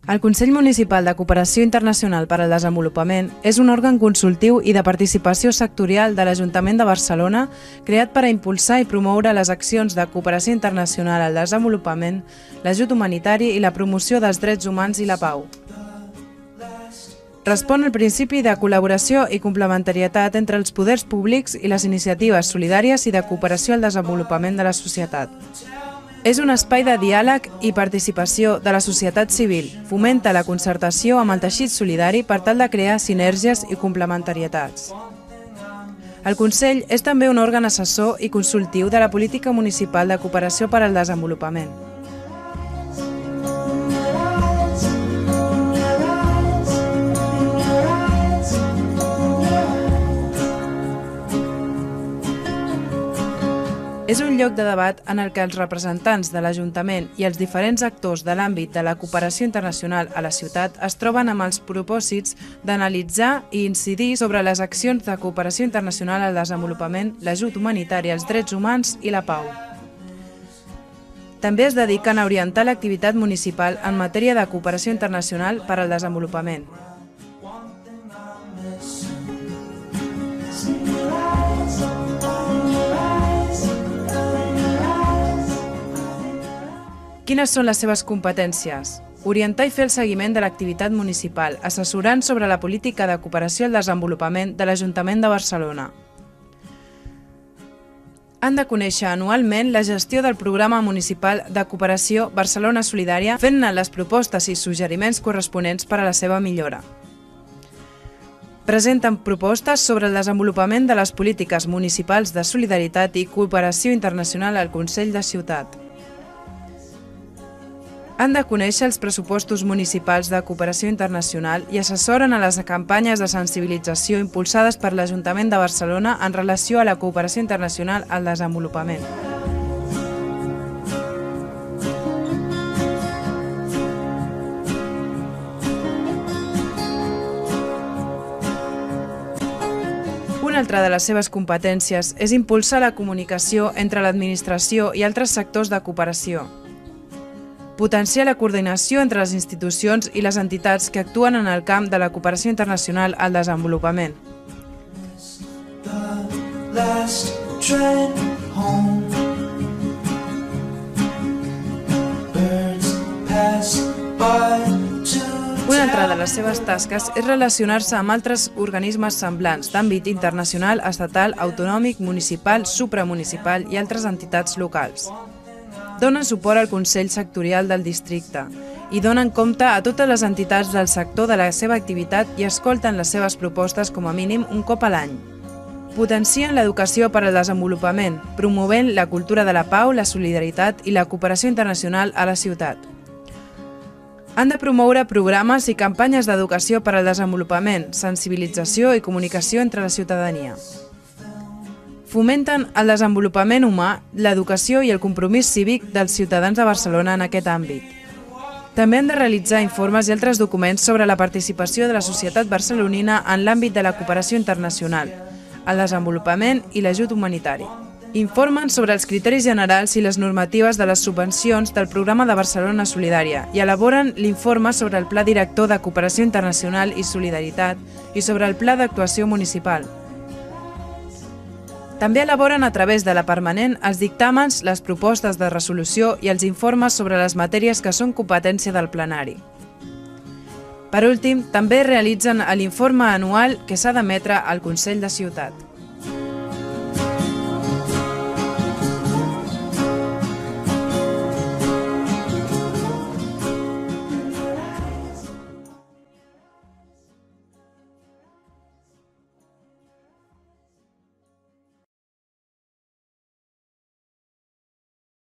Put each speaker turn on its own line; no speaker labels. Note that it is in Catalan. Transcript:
El Consell Municipal de Cooperació Internacional per al Desenvolupament és un òrgan consultiu i de participació sectorial de l'Ajuntament de Barcelona creat per a impulsar i promoure les accions de cooperació internacional al desenvolupament, l'ajut humanitari i la promoció dels drets humans i la pau. Respon al principi de col·laboració i complementarietat entre els poders públics i les iniciatives solidàries i de cooperació al desenvolupament de la societat. És un espai de diàleg i participació de la societat civil, fomenta la concertació amb el teixit solidari per tal de crear sinergies i complementarietats. El Consell és també un òrgan assessor i consultiu de la política municipal de cooperació per al desenvolupament. És un lloc de debat en el que els representants de l'Ajuntament i els diferents actors de l'àmbit de la cooperació internacional a la ciutat es troben amb els propòsits d'analitzar i incidir sobre les accions de cooperació internacional al desenvolupament, l'ajut humanitari, els drets humans i la pau. També es dediquen a orientar l'activitat municipal en matèria de cooperació internacional per al desenvolupament. Quines són les seves competències? Orientar i fer el seguiment de l'activitat municipal, assessorant sobre la política de cooperació al desenvolupament de l'Ajuntament de Barcelona. Han de conèixer anualment la gestió del programa municipal de cooperació Barcelona Solidària, fent-ne les propostes i suggeriments corresponents per a la seva millora. Presenten propostes sobre el desenvolupament de les polítiques municipals de solidaritat i cooperació internacional al Consell de Ciutat. Han de conèixer els pressupostos municipals de cooperació internacional i assessoren a les campanyes de sensibilització impulsades per l'Ajuntament de Barcelona en relació a la cooperació internacional al desenvolupament. Una altra de les seves competències és impulsar la comunicació entre l'administració i altres sectors de cooperació. Potenciar la coordinació entre les institucions i les entitats que actuen en el camp de la cooperació internacional al desenvolupament. Una altra de les seves tasques és relacionar-se amb altres organismes semblants d'àmbit internacional, estatal, autonòmic, municipal, supramunicipal i altres entitats locals. Donen suport al Consell Sectorial del Districte i donen compte a totes les entitats del sector de la seva activitat i escolten les seves propostes com a mínim un cop a l'any. Potencien l'educació per al desenvolupament, promovent la cultura de la pau, la solidaritat i la cooperació internacional a la ciutat. Han de promoure programes i campanyes d'educació per al desenvolupament, sensibilització i comunicació entre la ciutadania. Fomenten el desenvolupament humà, l'educació i el compromís cívic dels ciutadans de Barcelona en aquest àmbit. També han de realitzar informes i altres documents sobre la participació de la societat barcelonina en l'àmbit de la cooperació internacional, el desenvolupament i l'ajut humanitari. Informen sobre els criteris generals i les normatives de les subvencions del programa de Barcelona Solidària i elaboren l'informe sobre el Pla Director de Cooperació Internacional i Solidaritat i sobre el Pla d'Actuació Municipal. També elaboren a través de la permanent els dictàmens, les propostes de resolució i els informes sobre les matèries que són competència del plenari. Per últim, també realitzen l'informe anual que s'ha d'emetre al Consell de Ciutat.